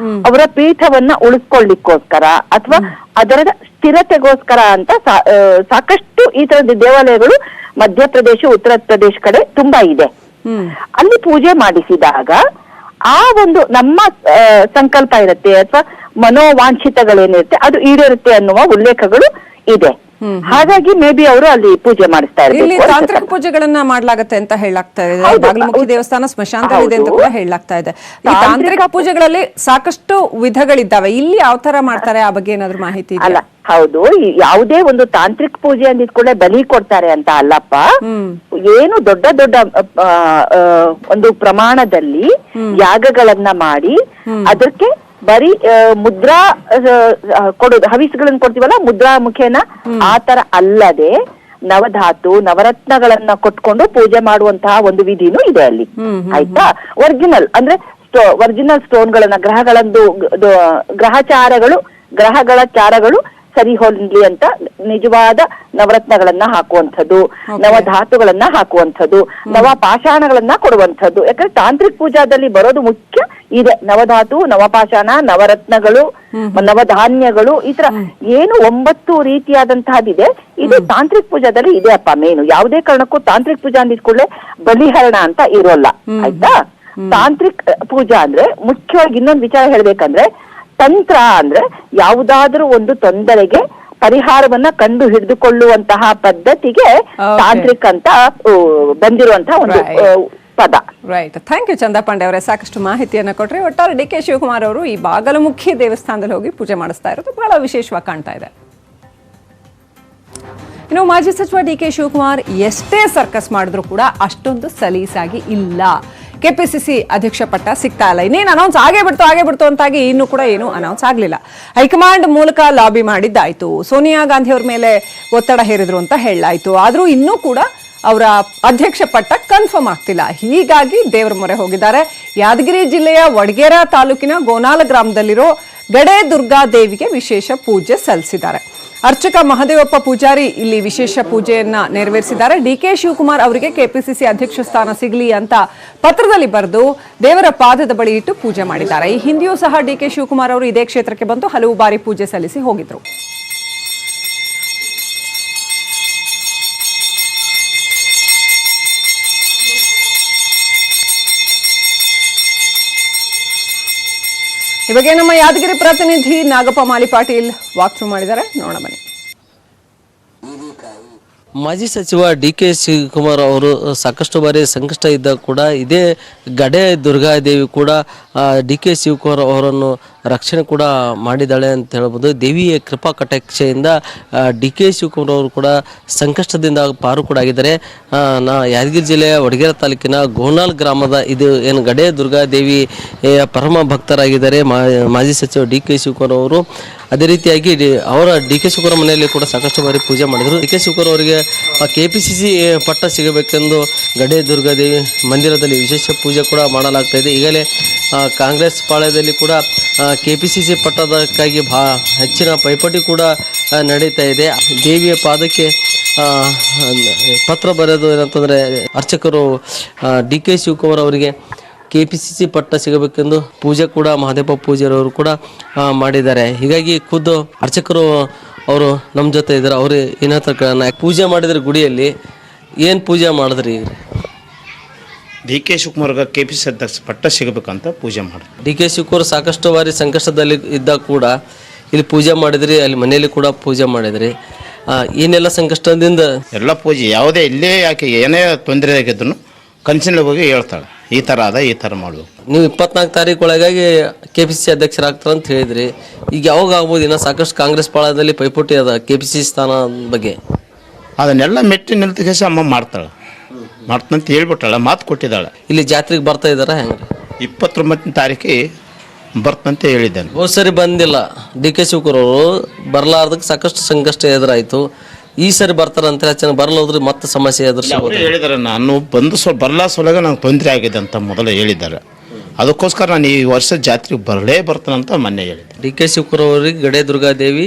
ಅವರ ಪೀಠವನ್ನ ಉಳಿಸ್ಕೊಳ್ಳಿಕ್ಕೋಸ್ಕರ ಅಥವಾ ಅದರ ಸ್ಥಿರತೆಗೋಸ್ಕರ ಅಂತ ಸಾಕಷ್ಟು ಈ ತರದ ದೇವಾಲಯಗಳು ಮಧ್ಯಪ್ರದೇಶ, ಉತ್ತರ ಪ್ರದೇಶ ಕಡೆ ತುಂಬಾ ಇದೆ. ಅಲ್ಲಿ ಪೂಜೆ ಮಾಡಿಸಿದಾಗ ಆ ಒಂದು ನಮ್ಮ ಸಂಕಲ್ಪ ಇರುತ್ತೆ ಅಥವಾ ಮನೋವಾಂಛಿತಗಳೇನಿರುತ್ತೆ ಅದು ಈಡೇರುತ್ತೆ ಅನ್ನುವ ಉಲ್ಲೇಖಗಳು ಇದೆ. ಹಾಗಾಗಿ ಮೇ ಬಿ ಅವರು ಅಲ್ಲಿ ಪೂಜೆ ಮಾಡಿಸ್ತಾ ಇದ್ದಾರೆ. ಇಲ್ಲಿ ತಾಂತ್ರಿಕ ಪೂಜೆಗಳನ್ನ ಮಾಡ್ಲಾಗತ್ತೆ ಅಂತ ಹೇಳಲಾಗ್ತಾ ಇದೆ. ಬಾಗಲಮುಖಿ ದೇವಸ್ಥಾನ ಸ್ಮಶಾನದಲ್ಲಿದೆ ಅಂತ ಕೂಡ ಹೇಳಲಾಗ್ತಾ ಇದೆ. ಈ ತಾಂತ್ರಿಕ ಪೂಜೆಗಳಲ್ಲಿ ಸಾಕಷ್ಟು ವಿಧಗಳಿದ್ದಾವೆ. ಇಲ್ಲಿ ಯಾವ ತರ ಮಾಡ್ತಾರೆ, ಆ ಬಗ್ಗೆ ಏನಾದ್ರು ಮಾಹಿತಿ ಇದೆಯಾ? ಅಲ್ಲ, ಹೌದು. ಯಾವುದೇ ಒಂದು ತಾಂತ್ರಿಕ ಪೂಜೆ ಅಂದಿದ್ಕೂಡಲೇ ಬಲಿ ಕೊಡ್ತಾರೆ ಅಂತ ಅಲ್ಲಪ್ಪ. ಏನು ದೊಡ್ಡ ದೊಡ್ಡ ಒಂದು ಪ್ರಮಾಣದಲ್ಲಿ ಯಾಗಗಳನ್ನ ಮಾಡಿ ಅದಕ್ಕೆ ಬರೀ ಮುದ್ರಾ ಕೊಡೋದು, ಹವಿಸ್ಗಳನ್ನ ಕೊಡ್ತೀವಲ್ಲ ಮುದ್ರಾ ಮುಖೇನ, ಆ ತರ ಅಲ್ಲದೆ ನವಧಾತು ನವರತ್ನಗಳನ್ನ ಕೊಟ್ಕೊಂಡು ಪೂಜೆ ಮಾಡುವಂತಹ ಒಂದು ವಿಧಿನೂ ಇದೆ ಅಲ್ಲಿ. ಆಯ್ತಾ? ಒರಿಜಿನಲ್ ಅಂದ್ರೆ ಒರಿಜಿನಲ್ ಸ್ಟೋನ್ಗಳನ್ನ ಗ್ರಹಗಳ ಚಾರಗಳು ಸರಿ ಹೊಂದ್ಲಿ ಅಂತ ನಿಜವಾದ ನವರತ್ನಗಳನ್ನ ಹಾಕುವಂಥದ್ದು, ನವಧಾತುಗಳನ್ನ ಹಾಕುವಂಥದ್ದು, ನವ ಪಾಷಾಣಗಳನ್ನ ಕೊಡುವಂಥದ್ದು. ಯಾಕಂದ್ರೆ ತಾಂತ್ರಿಕ ಪೂಜಾದಲ್ಲಿ ಬರೋದು ಮುಖ್ಯ ಇದೆ. ನವಧಾತು, ನವಪಾಷಾಣ, ನವರತ್ನಗಳು, ನವಧಾನ್ಯಗಳು, ಈ ತರ ಏನು 9 ರೀತಿಯಾದಂತಹದಿದೆ. ಇದು ತಾಂತ್ರಿಕ ಪೂಜಾದಲ್ಲಿ ಇದೆ ಅಪ್ಪ ಮೇನು. ಯಾವುದೇ ಕಾರಣಕ್ಕೂ ತಾಂತ್ರಿಕ ಪೂಜಾ ಅಂದಿದ್ಕೊಳ್ಳೆ ಬಲಿಹರಣ ಅಂತ ಇರೋಲ್ಲ. ಆಯ್ತಾ? ತಾಂತ್ರಿಕ ಪೂಜಾ ಅಂದ್ರೆ ಮುಖ್ಯವಾಗಿ ಇನ್ನೊಂದು ವಿಚಾರ ಹೇಳ್ಬೇಕಂದ್ರೆ, ತಂತ್ರ ಅಂದ್ರೆ ಯಾವುದಾದ್ರೂ ಒಂದು ತೊಂದರೆಗೆ ಪರಿಹಾರವನ್ನ ಕಂಡು ಹಿಡಿದುಕೊಳ್ಳುವಂತಹ ಪದ್ಧತಿಗೆ ತಾಂತ್ರಿಕ ಅಂತ ಬಂದಿರುವಂತಹ ಒಂದು ಪದ. ರೈಟ್. ಥ್ಯಾಂಕ್ ಯು ಚಂದಾ ಪಾಂಡೆ ಅವರೇ, ಸಾಕಷ್ಟು ಮಾಹಿತಿಯನ್ನ ಕೊಟ್ರಿ. ಒಟ್ಟಾರೆ ಡಿ ಕೆ ಶಿವಕುಮಾರ್ ಅವರು ಈ ಬಾಗಲಮುಖಿ ದೇವಸ್ಥಾನದಲ್ಲಿ ಹೋಗಿ ಪೂಜೆ ಮಾಡಿಸ್ತಾ ಇರೋದು ಬಹಳ ವಿಶೇಷವಾಗಿ ಕಾಣ್ತಾ ಇದೆ. ಇನ್ನು ಮಾಜಿ ಸಚಿವ ಡಿ ಕೆ ಶಿವಕುಮಾರ್ ಎಷ್ಟೇ ಸರ್ಕಸ್ ಮಾಡಿದ್ರು ಕೂಡ ಅಷ್ಟೊಂದು ಸಲೀಸಾಗಿ ಇಲ್ಲ. ಕೆಪಿಸಿಸಿ ಅಧ್ಯಕ್ಷ ಪಟ್ಟ ಸಿಗ್ತಾ ಇಲ್ಲ. ಇನ್ನೇನು ಅನೌನ್ಸ್ ಆಗೇ ಬಿಡ್ತು ಅಂತಾಗಿ ಇನ್ನೂ ಕೂಡ ಏನು ಅನೌನ್ಸ್ ಆಗಲಿಲ್ಲ. ಹೈಕಮಾಂಡ್ ಮೂಲಕ ಲಾಬಿ ಮಾಡಿದ್ದಾಯ್ತು, ಸೋನಿಯಾ ಗಾಂಧಿ ಅವ್ರ ಮೇಲೆ ಒತ್ತಡ ಹೇರಿದ್ರು ಅಂತ ಹೇಳಲಾಯ್ತು. ಆದ್ರೂ ಇನ್ನೂ ಕೂಡ ಅವರ ಅಧ್ಯಕ್ಷ ಪಟ್ಟ ಕನ್ಫರ್ಮ್ ಆಗ್ತಿಲ್ಲ. ಹೀಗಾಗಿ ದೇವರ ಮೊರೆ ಹೋಗಿದ್ದಾರೆ. ಯಾದಗಿರಿ ಜಿಲ್ಲೆಯ ವಡಗೇರ ತಾಲೂಕಿನ ಗೋನಾಲ ಗ್ರಾಮದಲ್ಲಿರೋ ಗಡೆ ದುರ್ಗಾ ದೇವಿಗೆ ವಿಶೇಷ ಪೂಜೆ ಸಲ್ಲಿಸಿದ್ದಾರೆ. ಅರ್ಚಕ ಮಹದೇವಪ್ಪ ಪೂಜಾರಿ ಇಲ್ಲಿ ವಿಶೇಷ ಪೂಜೆಯನ್ನ ನೆರವೇರಿಸಿದ್ದಾರೆ. ಡಿಕೆ ಶಿವಕುಮಾರ್ ಅವರಿಗೆ ಕೆಪಿಸಿಸಿ ಅಧ್ಯಕ್ಷ ಸ್ಥಾನ ಸಿಗಲಿ ಅಂತ ಪತ್ರದಲ್ಲಿ ಬರೆದು ದೇವರ ಪಾದದ ಬಳಿ ಇಟ್ಟು ಪೂಜೆ ಮಾಡಿದ್ದಾರೆ. ಈ ಹಿಂದೆಯೂ ಸಹ ಡಿಕೆ ಶಿವಕುಮಾರ್ ಅವರು ಇದೇ ಕ್ಷೇತ್ರಕ್ಕೆ ಬಂದು ಹಲವು ಬಾರಿ ಪೂಜೆ ಸಲ್ಲಿಸಿ ಹೋಗಿದ್ರು. ಈ ಬಗ್ಗೆ ನಮ್ಮ ಯಾದಗಿರಿ ಪ್ರತಿನಿಧಿ ನಾಗಪ್ಪ ಮಾಲಿ ಪಾಟೀಲ್ ವಾಕ್ಥ್ರೂ ಮಾಡಿದ್ದಾರೆ, ನೋಡೋಣ ಬನ್ನಿ. ಮಾಜಿ ಸಚಿವ ಡಿ ಕೆ ಶಿವಕುಮಾರ್ ಅವರು ಸಾಕಷ್ಟು ಬಾರಿ ಸಂಕಷ್ಟ ಇದ್ದಾಗ ಕೂಡ ಇದೇ ಗಡೆ ದುರ್ಗಾದೇವಿ ಕೂಡ ಡಿ ಕೆ ಶಿವಕುಮಾರ್ ಅವರನ್ನು ರಕ್ಷಣೆ ಕೂಡ ಮಾಡಿದ್ದಾಳೆ ಅಂತ ಹೇಳ್ಬೋದು. ದೇವಿಯ ಕೃಪಾ ಕಟಾಕ್ಷೆಯಿಂದ ಡಿ ಕೆ ಶಿವಕುಮಾರ್ ಅವರು ಕೂಡ ಸಂಕಷ್ಟದಿಂದ ಪಾರು ಕೂಡ ಆಗಿದ್ದಾರೆ. ಯಾದಗಿರಿ ಜಿಲ್ಲೆಯ ವಡಗೇರ ತಾಲೂಕಿನ ಗೋನಾಲ್ ಗ್ರಾಮದ ಇದು ಏನು ಗಡೆ ದುರ್ಗಾದೇವಿ ಪರಮ ಭಕ್ತರಾಗಿದ್ದಾರೆ ಮಾಜಿ ಸಚಿವ ಡಿ ಕೆ ಶಿವಕುಮಾರ್ ಅವರು. ಅದೇ ರೀತಿಯಾಗಿ ಅವರ ಡಿ ಕೆ ಶಿವಕುಮಾರ್ ಮನೆಯಲ್ಲಿ ಕೂಡ ಸಾಕಷ್ಟು ಬಾರಿ ಪೂಜೆ ಮಾಡಿದರು. ಡಿ ಕೆ ಶಿವಕುಮಾರ್ ಅವರಿಗೆ KPCC ಪಟ್ಟ ಸಿಗಬೇಕೆಂದು ಗಡೆ ದುರ್ಗಾದೇವಿ ಮಂದಿರದಲ್ಲಿ ವಿಶೇಷ ಪೂಜೆ ಕೂಡ ಮಾಡಲಾಗ್ತಾ ಇದೆ. ಈಗಲೇ ಕಾಂಗ್ರೆಸ್ ಪಾಳ್ಯದಲ್ಲಿ ಕೂಡ KPCC ಪಟ್ಟದಕ್ಕಾಗಿ ಹೆಚ್ಚಿನ ಪೈಪೋಟಿ ಕೂಡ ನಡೀತಾ ಇದೆ. ದೇವಿಯ ಪಾದಕ್ಕೆ ಪತ್ರ ಬರೆದು ಏನಂತಂದರೆ ಅರ್ಚಕರು ಡಿ ಕೆ ಶಿವಕುಮಾರ್ ಅವರಿಗೆ KPCC ಪಟ್ಟ ಸಿಗಬೇಕೆಂದು ಪೂಜೆ ಕೂಡ ಮಹದೇವಪ್ಪ ಪೂಜಾರವರು ಕೂಡ ಮಾಡಿದ್ದಾರೆ. ಹೀಗಾಗಿ ಖುದ್ದು ಅರ್ಚಕರು ಅವರು ನಮ್ಮ ಜೊತೆ ಇದ್ದಾರೆ. ಅವರು ಏನ ಪೂಜೆ ಮಾಡಿದ್ರೆ ಗುಡಿಯಲ್ಲಿ ಏನು ಪೂಜೆ ಮಾಡಿದ್ರಿ? ಡಿ ಕೆ ಶಿವಕುಮಾರ್ಗೆ KPCC ಅಧ್ಯಕ್ಷ ಪಟ್ಟ ಸಿಗಬೇಕಂತ ಪೂಜೆ ಮಾಡಿದ್ರು. ಡಿ ಕೆ ಶಿವಕುಮಾರ್ ಸಾಕಷ್ಟು ಬಾರಿ ಸಂಕಷ್ಟದಲ್ಲಿ ಇದ್ದಾಗ ಕೂಡ ಇಲ್ಲಿ ಪೂಜೆ ಮಾಡಿದ್ರಿ, ಅಲ್ಲಿ ಮನೆಯಲ್ಲಿ ಕೂಡ ಪೂಜೆ ಮಾಡಿದ್ರಿ. ಏನೆಲ್ಲ ಸಂಕಷ್ಟದಿಂದ ಎಲ್ಲ ಪೂಜೆ ಯಾವುದೇ ಇಲ್ಲೇ ಯಾಕೆ ಏನೇ ತೊಂದರೆ ಆಗಿದ್ರು ಕನಸಿನಲ್ಲಿ ಹೋಗಿ ಹೇಳ್ತಾಳೆ, ಈ ಥರ ಅದ, ಈ ಥರ ಮಾಡೋದು. ನೀವು 24 ತಾರೀಕು ಒಳಗಾಗಿ KPCC ಅಧ್ಯಕ್ಷರಾಗ್ತಾರೆ ಅಂತ ಹೇಳಿದ್ರಿ. ಈಗ ಯಾವಾಗ ಆಗ್ಬೋದು? ಇನ್ನು ಸಾಕಷ್ಟು ಕಾಂಗ್ರೆಸ್ ಪಾಳದಲ್ಲಿ ಪೈಪೋಟಿ ಅದ KPCC ಸ್ಥಾನ ಬಗ್ಗೆ. ಅದನ್ನೆಲ್ಲ ಮೆಟ್ಟಿ ನಿಲ್ತಿಗೆಸ ಅಮ್ಮ ಮಾಡ್ತಾಳೆ, ಮಾಡ್ತಂತ ಹೇಳ್ಬಿಟ್ಟಾಳೆ, ಮಾತು ಕೊಟ್ಟಿದ್ದಾಳೆ. ಇಲ್ಲಿ ಜಾತ್ರೆಗೆ ಬರ್ತಾ ಇದ್ದಾರಾ ಹೆಂಗೆ? 29ನೇ ತಾರೀಕಿಗೆ ಬರ್ತಂತ ಹೇಳಿದ್ದಾನೆ. ಹೋದ ಸರಿ ಬಂದಿಲ್ಲ ಡಿ ಕೆ ಶಿವಕುಮಾರ್ ಅವರು, ಬರಲಾರ್ದಕ್ಕೆ ಸಾಕಷ್ಟು ಸಂಕಷ್ಟ ಎದುರಾಯಿತು. ಈ ಸರಿ ಬರ್ತಾರಂತ ಚೆನ್ನಾಗಿ ಬರಲ್ಲೋದ್ರೆ ಮತ್ತೆ ಸಮಸ್ಯೆ ಎದುರಿಸ್ಬೋದು ಹೇಳಿದ್ದಾರೆ. ನಾನು ಬಂದು ಬರಲ್ಲ ಸೊಲಾಗ ನಂಗೆ ತೊಂದರೆ ಆಗಿದೆ ಅಂತ ಮೊದಲು ಹೇಳಿದ್ದಾರೆ. ಅದಕ್ಕೋಸ್ಕರ ನಾನು ಈ ವರ್ಷ ಜಾತ್ರೆಗೆ ಬರ್ತಾನಂತ ಮೊನ್ನೆ ಹೇಳಿದ್ದೆ. ಡಿ ಕೆ ಶಿವಕುಮಾರ್ ಅವರಿಗೆ ಗಡೆ ದುರ್ಗಾದೇವಿ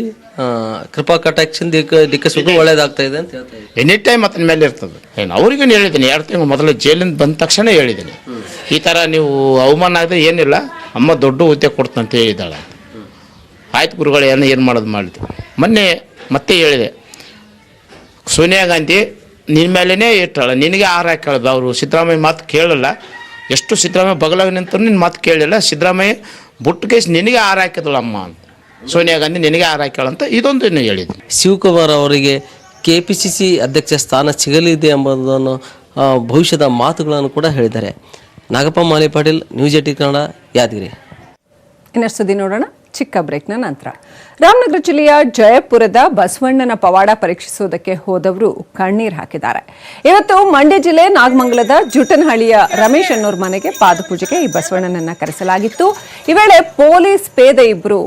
ಕೃಪಾ ಕಟಾಕ್ಷಿಂದ ಡಿ ಕೆ ಶಿವಕುಮಾರ್ ಒಳ್ಳೇದಾಗ್ತಾ ಇದೆ ಅಂತ ಹೇಳ್ತಾ ಇದ್ದಾರೆ. ಎನಿ ಟೈಮ್ ಅತನ ಮೇಲೆ ಇರ್ತದೆ. ಏನು ಅವ್ರಿಗೇನು ಹೇಳಿದ್ದೀನಿ, 2 ತಿಂಗಳು ಮೊದಲು ಜೈಲಿಂದ ಬಂದ ತಕ್ಷಣ ಹೇಳಿದ್ದೀನಿ, ಈ ಥರ ನೀವು ಅವಮಾನ ಆದರೆ ಏನಿಲ್ಲ, ಅಮ್ಮ ದೊಡ್ಡ ಹುದ್ದೆ ಕೊಡ್ತಂತ ಹೇಳಿದ್ದಾಳೆ. ಆಯ್ತು ಗುರುಗಳು ಏನು ಮಾಡೋದು ಮಾಡಿದ್ವಿ. ಮೊನ್ನೆ ಮತ್ತೆ ಹೇಳಿದೆ, ಸೋನಿಯಾ ಗಾಂಧಿ ನಿನ್ನ ಮೇಲೇ ಇಟ್ಟಾಳೆ, ನಿನಗೆ ಆರು ಹಾಕ್ಯಾಳ. ಅವರು ಸಿದ್ದರಾಮಯ್ಯ ಮಾತು ಕೇಳಲ್ಲ, ಎಷ್ಟು ಸಿದ್ದರಾಮಯ್ಯ ಬಗಲಾಗ ನಿಂತರು ನಿನ್ನ ಮಾತು ಕೇಳಿಲ್ಲ. ಸಿದ್ದರಾಮಯ್ಯ ಬುಟ್ಟು ಕೇಸ್ ನಿನಗೆ ಆರು ಹಾಕಿದಳು ಅಮ್ಮ ಅಂತ, ಸೋನಿಯಾ ಗಾಂಧಿ ನಿನಗೆ ಆರು ಹಾಕ್ಯಾಳ ಅಂತ ಇದೊಂದು ಹೇಳಿದ್ವಿ. ಶಿವಕುಮಾರ್ ಅವರಿಗೆ KPCC ಅಧ್ಯಕ್ಷ ಸ್ಥಾನ ಸಿಗಲಿದೆ ಎಂಬುದನ್ನು ಭವಿಷ್ಯದ ಮಾತುಗಳನ್ನು ಕೂಡ ಹೇಳಿದ್ದಾರೆ. ನಾಗಪ್ಪ ಮಾಲಿ ಪಾಟೀಲ್, ನ್ಯೂಸ್ 18 ಕನ್ನಡ, ಯಾದಗಿರಿ. ಇನ್ನಷ್ಟು ಸುದ್ದಿ ನೋಡೋಣ ಚಿಕ್ಕ ಬ್ರೇಕ್ನ ನಂತರ. ರಾಮನಗರ ಜಿಲ್ಲೆಯ ಜಯಪುರದ ಬಸವಣ್ಣನ ಪವಾಡ ಪರೀಕ್ಷಿಸುವುದಕ್ಕೆ ಹೋದವರು ಕಣ್ಣೀರು ಹಾಕಿದ್ದಾರೆ. ಇವತ್ತು ಮಂಡ್ಯ ಜಿಲ್ಲೆ ನಾಗಮಂಗಲದ ಜುಟನಹಳ್ಳಿಯ ರಮೇಶ್ ಅನ್ನೋರ್ ಮನೆಗೆ ಪಾದಪೂಜೆಗೆ ಈ ಬಸವಣ್ಣನನ್ನ ಕರೆಸಲಾಗಿತ್ತು. ಈ ವೇಳೆ ಪೊಲೀಸ್ ಪೇದೆ ಇಬ್ಬರು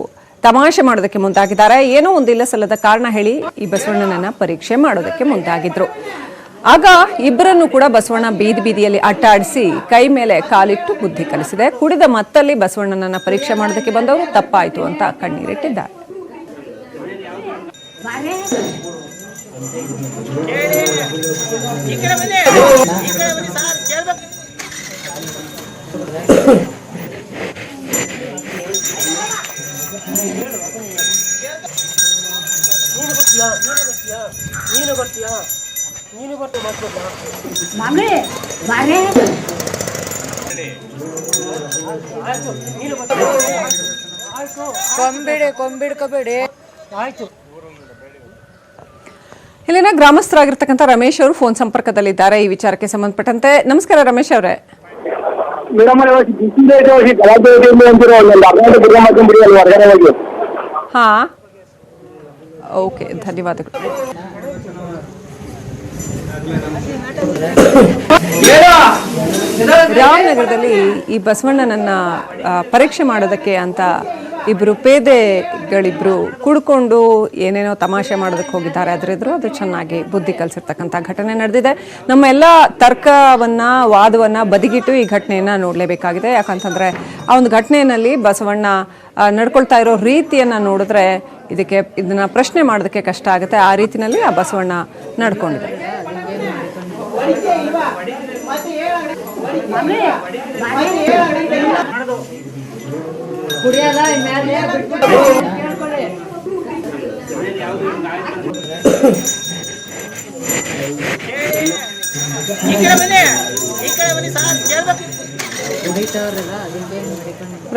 ತಮಾಷೆ ಮಾಡೋದಕ್ಕೆ ಮುಂದಾಗಿದ್ದಾರೆ. ಏನೋ ಒಂದಿಲ್ಲ ಸಲ್ಲದ ಕಾರಣ ಹೇಳಿ ಈ ಬಸವಣ್ಣನನ್ನ ಪರೀಕ್ಷೆ ಮಾಡೋದಕ್ಕೆ ಮುಂದಾಗಿದ್ರು. ಆಗ ಇಬ್ಬರನ್ನು ಕೂಡ ಬಸವಣ್ಣ ಬೀದಿ ಬೀದಿಯಲ್ಲಿ ಅಟ್ಟಾಡಿಸಿ ಕೈ ಮೇಲೆ ಕಾಲಿಟ್ಟು ಬುದ್ಧಿ ಕಲಿಸಿದೆ. ಕುಡಿದ ಮತ್ತಲ್ಲಿ ಬಸವಣ್ಣನನ್ನ ಪರೀಕ್ಷೆ ಮಾಡೋದಕ್ಕೆ ಬಂದವರು ತಪ್ಪಾಯಿತು ಅಂತ ಕಣ್ಣೀರಿಟ್ಟಿದ್ದಾರೆ. ಇಲ್ಲಿನ ಗ್ರಾಮಸ್ಥರಾಗಿರ್ತಕ್ಕಂಥ ರಮೇಶ್ ಅವರು ಫೋನ್ ಸಂಪರ್ಕದಲ್ಲಿದ್ದಾರೆ ಈ ವಿಚಾರಕ್ಕೆ ಸಂಬಂಧಪಟ್ಟಂತೆ. ನಮಸ್ಕಾರ ರಮೇಶ್ ಅವರೇ. ಹಾ, ಓಕೆ, ಧನ್ಯವಾದಗಳು. ರಾಮನಗರದಲ್ಲಿ ಈ ಬಸವಣ್ಣನನ್ನ ಪರೀಕ್ಷೆ ಮಾಡೋದಕ್ಕೆ ಅಂತ ಇಬ್ರು ಪೇದೆಗಳಿಬ್ರು ಕುಡ್ಕೊಂಡು ಏನೇನೋ ತಮಾಷೆ ಮಾಡೋದಕ್ಕೆ ಹೋಗಿದ್ದಾರೆ. ಅದರಿದ್ರು ಅದು ಚೆನ್ನಾಗಿ ಬುದ್ಧಿ ಕಲಿಸಿರ್ತಕ್ಕಂಥ ಘಟನೆ ನಡೆದಿದೆ. ನಮ್ಮ ಎಲ್ಲ ತರ್ಕವನ್ನ ವಾದವನ್ನ ಬದಿಗಿಟ್ಟು ಈ ಘಟನೆಯನ್ನ ನೋಡಲೇಬೇಕಾಗಿದೆ. ಯಾಕಂತಂದ್ರೆ ಆ ಒಂದು ಘಟನೆಯಲ್ಲಿ ಬಸವಣ್ಣ ನಡ್ಕೊಳ್ತಾ ಇರೋ ರೀತಿಯನ್ನ ನೋಡಿದ್ರೆ ಇದನ್ನ ಪ್ರಶ್ನೆ ಮಾಡೋದಕ್ಕೆ ಕಷ್ಟ ಆಗುತ್ತೆ. ಆ ರೀತಿನಲ್ಲಿ ಆ ಬಸವಣ್ಣ ನಡ್ಕೊಂಡಿದೆ.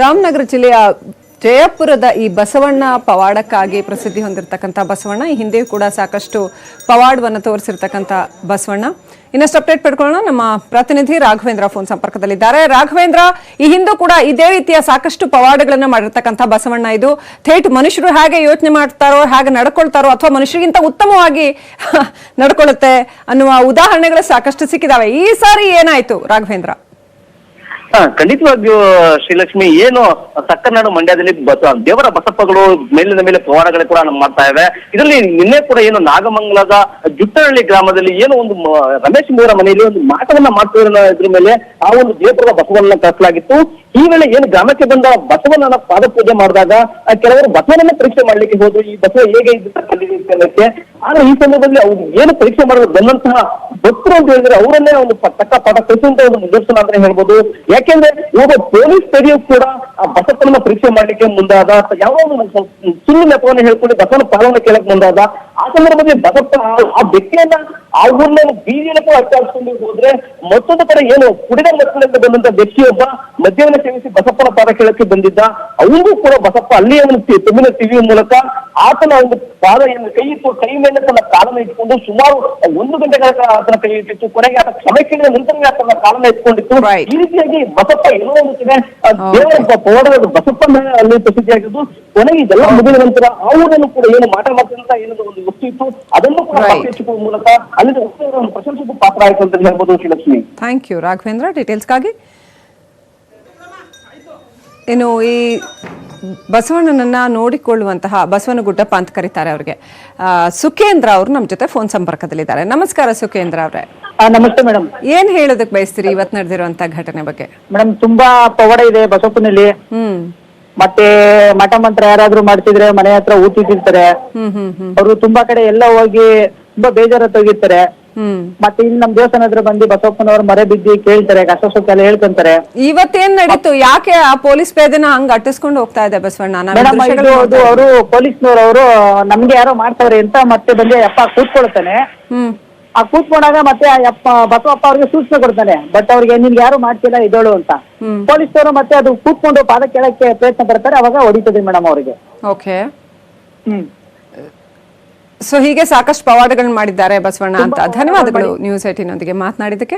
ರಾಮನಗರ ಜಿಲ್ಲೆಯ ಜಯಪುರದ ಈ ಬಸವಣ್ಣ ಪವಾಡಕ್ಕಾಗಿ ಪ್ರಸಿದ್ಧಿ ಹೊಂದಿರತಕ್ಕಂಥ ಬಸವಣ್ಣ, ಈ ಹಿಂದೆಯೂ ಕೂಡ ಸಾಕಷ್ಟು ಪವಾಡವನ್ನು ತೋರಿಸಿರ್ತಕ್ಕಂಥ ಬಸವಣ್ಣ. ಇನ್ನಷ್ಟು ಅಪ್ಡೇಟ್ ಪಡ್ಕೊಳ್ಳೋಣ. ನಮ್ಮ ಪ್ರತಿನಿಧಿ ರಾಘವೇಂದ್ರ ಫೋನ್ ಸಂಪರ್ಕದಲ್ಲಿದ್ದಾರೆ. ರಾಘವೇಂದ್ರ, ಈ ಹಿಂದೂ ಕೂಡ ಇದೇ ರೀತಿಯ ಸಾಕಷ್ಟು ಪವಾಡಗಳನ್ನ ಮಾಡಿರ್ತಕ್ಕಂಥ ಬಸವಣ್ಣ ಇದು. ಥೇಟ್ ಮನುಷ್ಯರು ಹೇಗೆ ಯೋಚನೆ ಮಾಡ್ತಾರೋ, ಹೇಗೆ ನಡ್ಕೊಳ್ತಾರೋ, ಅಥವಾ ಮನುಷ್ಯರಿಗಿಂತ ಉತ್ತಮವಾಗಿ ನಡ್ಕೊಳ್ಳುತ್ತೆ ಅನ್ನುವ ಉದಾಹರಣೆಗಳು ಸಾಕಷ್ಟು ಸಿಕ್ಕಿದಾವೆ. ಈ ಸಾರಿ ಏನಾಯ್ತು ರಾಘವೇಂದ್ರ? ಖಂಡಿತವಾಗಿಯೂ ಶ್ರೀಲಕ್ಷ್ಮಿ, ಏನು ಸಕ್ಕನಾಡು ಮಂಡ್ಯದಲ್ಲಿ ದೇವರ ಬಸಪ್ಪಗಳು ಮೇಲಿನ ಮೇಲೆ ಪವಾಡಗಳು ಕೂಡ ಮಾಡ್ತಾ ಇವೆ. ಇದರಲ್ಲಿ ನಿನ್ನೆ ಕೂಡ ಏನು ನಾಗಮಂಗಲದ ಜುಟ್ಟಹಳ್ಳಿ ಗ್ರಾಮದಲ್ಲಿ ಏನು ಒಂದು ರಮೇಶ್ ಮೂವರ ಮನೆಯಲ್ಲಿ ಒಂದು ಮಾಟವನ್ನ ಮಾಡ್ತಿರೋ ಇದ್ರ ಮೇಲೆ ಆ ಒಂದು ದೇವರ ಬಸವನ್ನ ಕಳಿಸಲಾಗಿತ್ತು. ಈ ವೇಳೆ ಏನು ಗ್ರಾಮಕ್ಕೆ ಬಂದ ಬಸವನ ಪಾದ ಪೂಜೆ ಮಾಡಿದಾಗ ಕೆಲವರು ಬಸವನನ್ನ ಪರೀಕ್ಷೆ ಮಾಡ್ಲಿಕ್ಕೆ ಹೋದ್ರು. ಈ ಬಸವ ಹೇಗೆ ಇದ್ದಕ್ಕೆ ಆದ್ರೆ ಈ ಸಂದರ್ಭದಲ್ಲಿ ಅವ್ರು ಏನು ಪರೀಕ್ಷೆ ಮಾಡೋದು ಬಂದಂತಹ ಭಕ್ತರು ಅಂತ ಹೇಳಿದ್ರೆ ಅವರನ್ನೇ ಒಂದು ತಕ್ಕ ಪಾಠ ಕಲಿಸುವಂತ ಒಂದು ನಿದರ್ಶನ ಅಂತ ಹೇಳ್ಬೋದು. ಯಾಕೆಂದ್ರೆ ಒಬ್ಬ ಪೊಲೀಸ್ ಪೇದೆಯು ಕೂಡ ಆ ಬಸಪ್ಪನ ಪರೀಕ್ಷೆ ಮಾಡ್ಲಿಕ್ಕೆ ಮುಂದಾದ, ಯಾವ ಸುಳ್ಳು ನೆಪವನ್ನು ಹೇಳ್ಕೊಂಡು ಬಸವನ ಪಾಲನೆ ಕೇಳಕ್ ಮುಂದಾದ. ಆ ಸಂದರ್ಭದಲ್ಲಿ ಬಸಪ್ಪ ಆ ವ್ಯಕ್ತಿಯನ್ನ ಆ ಊರ್ನ ಬೀದಿಯನ್ನು ಕೂಡ ಅಟ್ಟಾಡಿಸ್ಕೊಂಡು ಹೋದ್ರೆ, ಮತ್ತೊಂದು ಕಡೆ ಏನು ಕುಡಿದ ಮಕ್ಕಳಿಂದ ಬಂದಂತ ವ್ಯಕ್ತಿಯೊಬ್ಬ ಮದ್ಯವನ್ನು ಸೇವಿಸಿ ಬಸಪ್ಪನ ಪಾದ ಕೇಳಕ್ಕೆ ಬಂದಿದ್ದ. ಅವನಿಗೂ ಕೂಡ ಬಸಪ್ಪ ಅಲ್ಲಿಯೇ ಒಂದು ತುಮ್ಮಿನ ಟಿವಿಯ ಮೂಲಕ ಆತನ ಒಂದು ಪಾದ ಕೈ ಇತ್ತು, ಕೈ ಮೇಲೆ ತನ್ನ ಕಾಲನ್ನ ಇಟ್ಕೊಂಡು ಸುಮಾರು 1 ಗಂಟೆಗಳ ಕಾಲ ಆತನ ಕೈ ಇಟ್ಟಿತ್ತು. ಕೊನೆಗೆ ಆತ ಕ್ಷಮೆ ಕೇಳಿದ ನಂತರವೇ ಆತನ ಕಾಲನ್ನ ಇಟ್ಕೊಂಡಿತ್ತು. ಈ ರೀತಿಯಾಗಿ ಬಸಪ್ಪ ಎಲ್ಲೋ ಒಂದು ಕಡೆ ದೇವರ ಪವಾಡದ ಬಸಪ್ಪನ ಅಲ್ಲಿ ಪ್ರಸಿದ್ಧಿಯಾಗಿದ್ದು. ಕೊನೆಗೆ ಇದೆಲ್ಲ ಮುಗಿದ ನಂತರ ಆ ಊರನ್ನು ಕೂಡ ಏನು ಮಾಟ ಮಾಡ್ತಿದ್ದಂತ ಏನೋ ಒಂದು ವಸ್ತು ಇತ್ತು, ಅದನ್ನು ಕೂಡ ಹೆಚ್ಚಿಸುವ ಮೂಲಕ ಅಲ್ಲಿ ಒಂದು ಪ್ರಶಂಸೆಗೂ ಪಾತ್ರ ಆಯ್ತು ಅಂತ ಹೇಳ್ಬೋದು ಶ್ರೀಲಕ್ಷ್ಮಿ. ಥ್ಯಾಂಕ್ ಯು ರಾಘವೇಂದ್ರ ಡೀಟೇಲ್ಸ್ಗಾಗಿ. ಇನ್ನು ಈ ಬಸವಣ್ಣನನ್ನ ನೋಡಿಕೊಳ್ಳುವಂತಹ ಬಸವನ ಗುಡ್ಡಪ್ಪ ಅಂತ ಕರೀತಾರೆ ಅವ್ರಿಗೆ, ಸುಖೇಂದ್ರ ಅವರು ನಮ್ಮ ಜೊತೆ ಫೋನ್ ಸಂಪರ್ಕದಲ್ಲಿದ್ದಾರೆ. ನಮಸ್ಕಾರ ಸುಖೇಂದ್ರ ಅವರೇ. ನಮಸ್ತೆ ಮೇಡಮ್. ಏನ್ ಹೇಳೋದಕ್ಕೆ ಬಯಸ್ತೀರಿ ಇವತ್ತು ನಡೆದಿರುವಂತಹ ಘಟನೆ ಬಗ್ಗೆ? ಮೇಡಮ್, ತುಂಬಾ ಪವಾಡ ಇದೆ ಬಸಪ್ಪನಲ್ಲಿ. ಮತ್ತೆ ಮಠ ಮಂತ್ರ ಯಾರಾದ್ರೂ ಮಾಡ್ತಿದ್ರೆ ಮನೆ ಹತ್ರ ಊತಿರ್ತಾರೆ. ಅವರು ತುಂಬಾ ಕಡೆ ಎಲ್ಲ ಹೋಗಿ ತುಂಬಾ ಬೇಜಾರ ತೆಗಿತಾರೆ. ಮತ್ತೆ ಇಲ್ಲಿ ನಮ್ ದೇವಸ್ಥಾನ ಹತ್ರ ಬಂದು ಬಸಪ್ಪನವ್ರ ಮರೆ ಬಿದ್ದಿ ಕೇಳ್ತಾರೆ, ಕಷ್ಟ ಸುಖ ಎಲ್ಲ ಹೇಳ್ಕೊಂತಾರೆ. ಇವತ್ತೇನ್ ನಡೀತು? ಯಾಕೆ ಆ ಪೊಲೀಸ್ ಪೇದೆನ ಹಂಗ ಅಟ್ಟಿಸ್ಕೊಂಡು ಹೋಗ್ತಾ ಇದೆ ಬಸವಣ್ಣ? ಮೇಡಮ್, ಇದು ಅವರು ಪೊಲೀಸ್ನವರು ನಮ್ಗೆ ಯಾರೋ ಮಾಡ್ತಾವ್ರೆ ಅಂತ ಮತ್ತೆ ಬಂದು ಅಪ್ಪ ಕೂತ್ಕೊಳ್ತಾನೆ. ಆ ಕೂತ್ಕೊಂಡಾಗ ಮತ್ತೆ ಬಸವಪ್ಪ ಅವ್ರಿಗೆ ಸೂಚನೆ ಕೊಡ್ತಾನೆ, ಬಟ್ ಅವ್ರಿಗೆ ನಿನ್ಗೆ ಯಾರು ಮಾಡ್ತಿಲ್ಲ ಇದೋಳು ಅಂತ. ಪೊಲೀಸ್ನವರು ಮತ್ತೆ ಅದು ಕೂತ್ಕೊಂಡು ಪಾದ ಕೇಳಕ್ಕೆ ಪ್ರಯತ್ನ ಪಡ್ತಾರೆ, ಅವಾಗ ಹೊಡಿತದೆ ಮೇಡಮ್ ಅವ್ರಿಗೆ. ಓಕೆ. ಸೊ ಹೀಗೆ ಸಾಕಷ್ಟು ಪವಾಡಗಳನ್ನ ಮಾಡಿದ್ದಾರೆ ಬಸವಣ್ಣ ಅಂತ. ಧನ್ಯವಾದಗಳು ನ್ಯೂಸ್ 18 ನೊಂದಿಗೆ ಮಾತನಾಡಿದ್ದಕ್ಕೆ.